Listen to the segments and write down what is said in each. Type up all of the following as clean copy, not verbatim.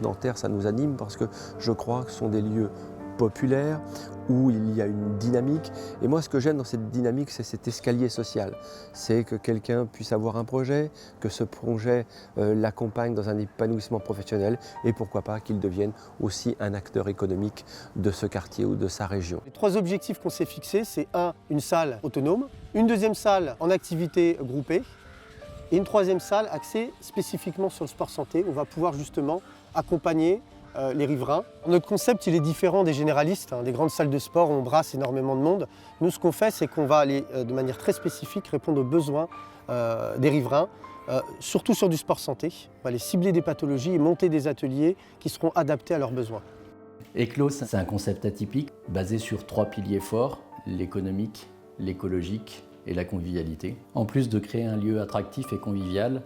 Nanterre, ça nous anime parce que je crois que ce sont des lieux populaires où il y a une dynamique. Et moi, ce que j'aime dans cette dynamique, c'est cet escalier social. C'est que quelqu'un puisse avoir un projet, que ce projet l'accompagne dans un épanouissement professionnel et pourquoi pas qu'il devienne aussi un acteur économique de ce quartier ou de sa région. Les 3 objectifs qu'on s'est fixés, c'est une salle autonome, une deuxième salle en activité groupée et une troisième salle axée spécifiquement sur le sport santé. On va pouvoir justement accompagner les riverains. Notre concept, il est différent des généralistes, des grandes salles de sport où on brasse énormément de monde. Nous, ce qu'on fait, c'est qu'on va aller de manière très spécifique répondre aux besoins des riverains, surtout sur du sport santé. On va aller cibler des pathologies et monter des ateliers qui seront adaptés à leurs besoins. Eclos, c'est un concept atypique basé sur 3 piliers forts, l'économique, l'écologique et la convivialité. En plus de créer un lieu attractif et convivial,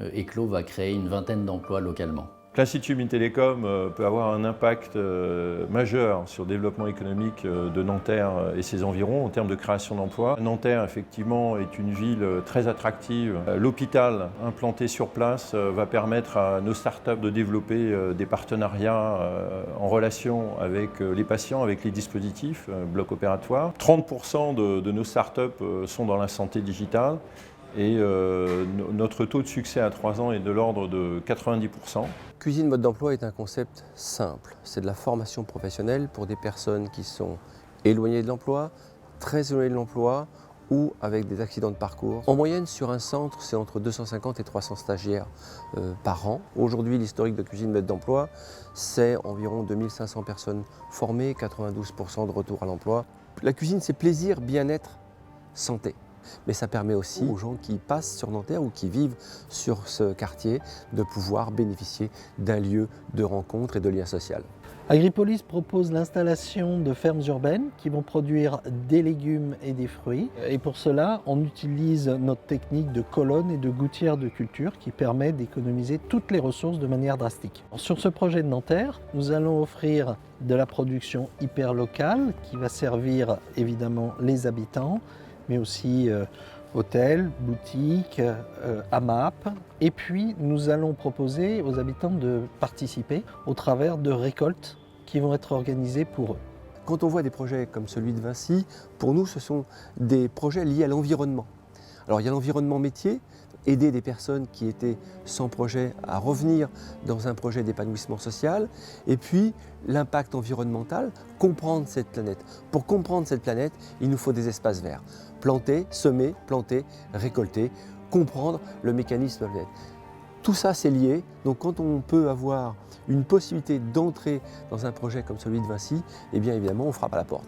Eclos va créer une vingtaine d'emplois localement. L'Institut Mines-Télécom peut avoir un impact majeur sur le développement économique de Nanterre et ses environs en termes de création d'emplois. Nanterre, effectivement, est une ville très attractive. L'hôpital implanté sur place va permettre à nos startups de développer des partenariats en relation avec les patients, avec les dispositifs, blocs opératoires. 30% de nos startups sont dans la santé digitale. Et notre taux de succès à 3 ans est de l'ordre de 90%. Cuisine mode d'emploi est un concept simple. C'est de la formation professionnelle pour des personnes qui sont éloignées de l'emploi, très éloignées de l'emploi ou avec des accidents de parcours. En moyenne, sur un centre, c'est entre 250 et 300 stagiaires par an. Aujourd'hui, l'historique de cuisine mode d'emploi, c'est environ 2500 personnes formées, 92% de retour à l'emploi. La cuisine, c'est plaisir, bien-être, santé. Mais ça permet aussi aux gens qui passent sur Nanterre ou qui vivent sur ce quartier de pouvoir bénéficier d'un lieu de rencontre et de lien social. Agripolis propose l'installation de fermes urbaines qui vont produire des légumes et des fruits. Et pour cela, on utilise notre technique de colonne et de gouttière de culture qui permet d'économiser toutes les ressources de manière drastique. Sur ce projet de Nanterre, nous allons offrir de la production hyper locale qui va servir évidemment les habitants, mais aussi hôtels, boutiques, AMAP. Et puis, nous allons proposer aux habitants de participer au travers de récoltes qui vont être organisées pour eux. Quand on voit des projets comme celui de Vinci, pour nous, ce sont des projets liés à l'environnement. Alors, il y a l'environnement métier, aider des personnes qui étaient sans projet à revenir dans un projet d'épanouissement social, et puis l'impact environnemental, comprendre cette planète. Pour comprendre cette planète, il nous faut des espaces verts. Planter, semer, planter, récolter, comprendre le mécanisme de la planète. Tout ça, c'est lié. Donc quand on peut avoir une possibilité d'entrer dans un projet comme celui de Vinci, eh bien évidemment, on frappe à la porte.